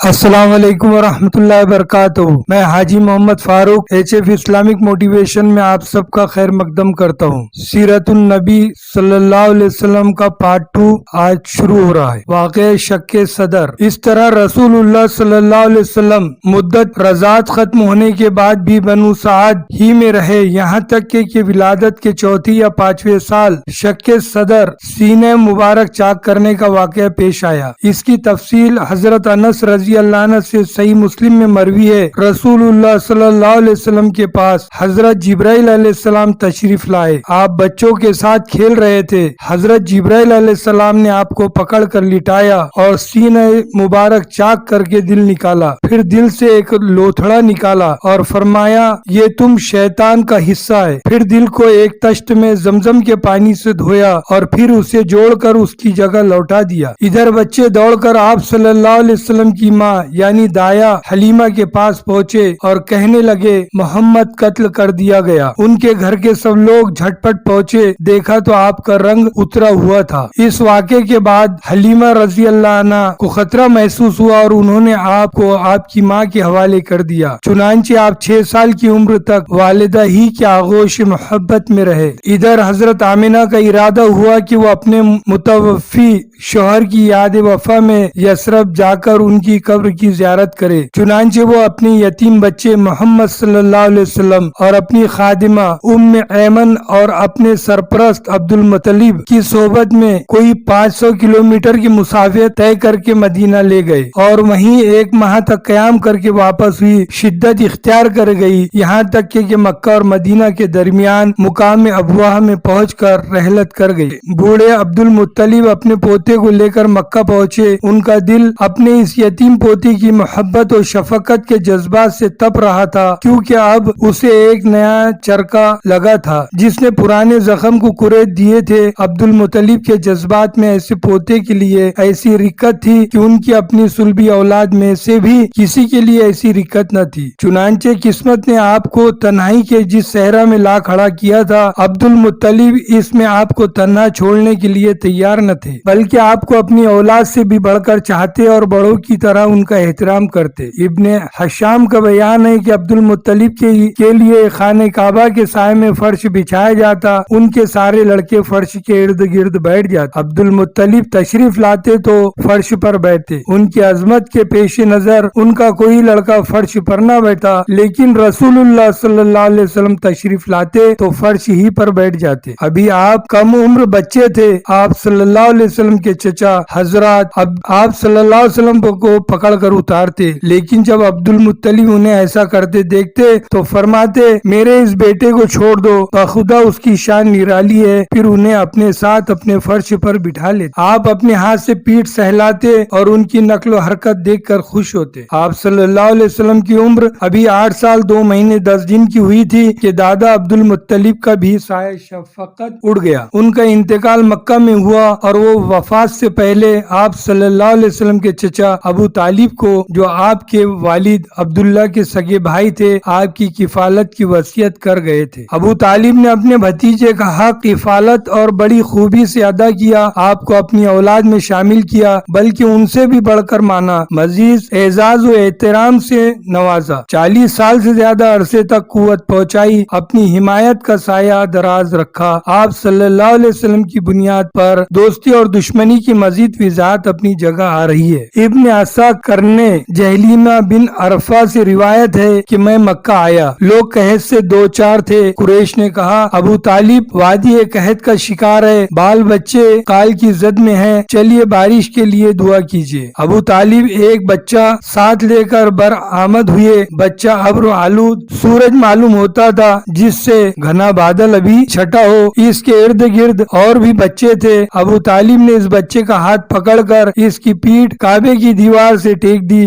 السلام علیکم ورحمۃ اللہ وبرکاتہ۔ میں حاجی محمد فاروق HF اسلامک موٹیویشن میں آپ سب کا خیر مقدم کرتا ہوں۔ سیرت النبی صلی اللہ علیہ وسلم کا پارٹ 2 آج شروع ہو رہا ہے۔ واقعہ شق صدر۔ اس طرح رسول اللہ صلی اللہ علیہ وسلم مدت رضاعت ختم ہونے کے بعد بھی بنو سعد ہی میں رہے، یہاں تک کہ ولادت کے چوتھے یا پانچویں سال شق صدر سینہ مبارک چاک کرنے کا واقعہ پیش آیا۔ اس کی تفصیل حضرت انس رضی اللہ عنہ سے صحیح مسلم میں مروی ہے۔ رسول اللہ صلی اللہ علیہ وسلم کے پاس حضرت جبرائیل علیہ السلام تشریف لائے۔ آپ بچوں کے ساتھ کھیل رہے تھے۔ حضرت جبرائیل علیہ السلام نے آپ کو پکڑ کر لٹایا اور سینہ مبارک چاک کر کے دل نکالا، پھر دل سے ایک لوتھڑا نکالا اور فرمایا یہ تم شیطان کا حصہ ہے۔ پھر دل کو ایک تشت میں زمزم کے پانی سے دھویا اور پھر اسے جوڑ کر اس کی جگہ لوٹا دیا۔ ادھر بچے دوڑ کر آپ صلی اللہ علیہ وسلم کی ماں یعنی دایا حلیمہ کے پاس پہنچے اور کہنے لگے محمد قتل کر دیا گیا۔ ان کے گھر کے سب لوگ جھٹ پٹ پہنچے، دیکھا تو آپ کا رنگ اترا ہوا تھا۔ اس واقعے کے بعد حلیمہ رضی اللہ عنہ کو خطرہ محسوس ہوا اور انہوں نے آپ کو آپ کی ماں کے حوالے کر دیا۔ چنانچہ آپ 6 سال کی عمر تک والدہ ہی کے آغوش محبت میں رہے۔ ادھر حضرت آمنہ کا ارادہ ہوا کہ وہ اپنے متوفی شوہر کی یاد وفا میں یثرب جا کر ان کی قبر کی زیارت کرے۔ چنانچہ وہ اپنے یتیم بچے محمد صلی اللہ علیہ وسلم اور اپنی خادمہ ام ایمن اور اپنے سرپرست عبد المطلب کی صحبت میں کوئی 500 کلومیٹر کی مسافت طے کر کے مدینہ لے گئے اور وہیں 1 ماہ تک قیام کر کے واپس ہوئی۔ شدت اختیار کر گئی، یہاں تک کہ مکہ اور مدینہ کے درمیان مقام ابواہ میں پہنچ کر رحلت کر گئی۔ بوڑھے عبد المطلب اپنے پوتے کو لے کر مکہ پہنچے۔ ان کا دل اپنے اس یتیم پوتی کی محبت اور شفقت کے جذبات سے تپ رہا تھا، کیونکہ اب اسے ایک نیا چرکا لگا تھا جس نے پرانے زخم کو کریت دیے تھے۔ عبد المطلب کے جذبات میں ایسے پوتے کے لیے ایسی رقت تھی کہ ان کی اپنی صلبی اولاد میں سے بھی کسی کے لیے ایسی رقت نہ تھی۔ چنانچہ قسمت نے آپ کو تنہائی کے جس صحرا میں لا کھڑا کیا تھا، عبد المطلب اس میں آپ کو تنہا چھوڑنے کے لیے تیار نہ تھے، بلکہ آپ کو اپنی اولاد سے بھی بڑھ کر چاہتے اور بڑوں کی طرح ان کا احترام کرتے۔ ابن حشام کا بیان ہے کہ عبد المطلب کے لیے خانہ کعبہ کے سائے میں فرش بچھایا جاتا، ان کے سارے لڑکے فرش کے ارد گرد بیٹھ جاتے۔ عبد المطلب تشریف لاتے تو فرش پر بیٹھتے۔ ان کی عظمت کے پیش نظر ان کا کوئی لڑکا فرش پر نہ بیٹھا، لیکن رسول اللہ صلی اللہ علیہ وسلم تشریف لاتے تو فرش ہی پر بیٹھ جاتے۔ ابھی آپ کم عمر بچے تھے۔ آپ صلی اللہ علیہ وسلم کے چچا حضرات آپ صلی اللہ علیہ وسلم کو پکڑ کر اتارتے، لیکن جب عبد المطلب انہیں ایسا کرتے دیکھتے تو فرماتے میرے اس بیٹے کو چھوڑ دو، بخدا اس کی شان نرالی ہے، پھر انہیں اپنے ساتھ اپنے فرش پر بٹھا لیتے۔ آپ اپنے ہاتھ سے پیٹھ سہلاتے اور ان کی نقل و حرکت دیکھ کر خوش ہوتے۔ آپ صلی اللہ علیہ وسلم کی عمر ابھی 8 سال 2 مہینے 10 دن کی ہوئی تھی کہ دادا عبد المطلب کا بھی سایہ شفقت اڑ گیا۔ ان کا انتقال مکہ میں ہوا اور وہ وفات سے پہلے آپ صلی اللہ علیہ وسلم کے چچا ابو طالب کو، جو آپ کے والد عبداللہ کے سگے بھائی تھے، آپ کی کفالت کی وصیت کر گئے تھے۔ ابو طالب نے اپنے بھتیجے کا حق کفالت اور بڑی خوبی سے ادا کیا، آپ کو اپنی اولاد میں شامل کیا، بلکہ ان سے بھی بڑھ کر مانا، مزید اعزاز و احترام سے نوازا۔ 40 سال سے زیادہ عرصے تک قوت پہنچائی، اپنی حمایت کا سایہ دراز رکھا۔ آپ صلی اللہ علیہ وسلم کی بنیاد پر دوستی اور دشمنی کی مزید وضاحت اپنی جگہ آ رہی ہے۔ ابن عساکر کرنے جہلیمہ بن عرفہ سے روایت ہے کہ میں مکہ آیا، لوگ قحط سے 2-4 تھے۔ قریش نے کہا ابو طالب وادی قحط کا شکار ہے، بال بچے کال کی زد میں ہیں، چلیے بارش کے لیے دعا کیجیے۔ ابو طالب ایک بچہ ساتھ لے کر برآمد ہوئے۔ بچہ ابر آلود سورج معلوم ہوتا تھا، جس سے گھنا بادل ابھی چھٹا ہو۔ اس کے ارد گرد اور بھی بچے تھے۔ ابو طالب نے اس بچے کا ہاتھ پکڑ کر اس کی پیٹھ کعبے کی دیوار سے ٹیک دی۔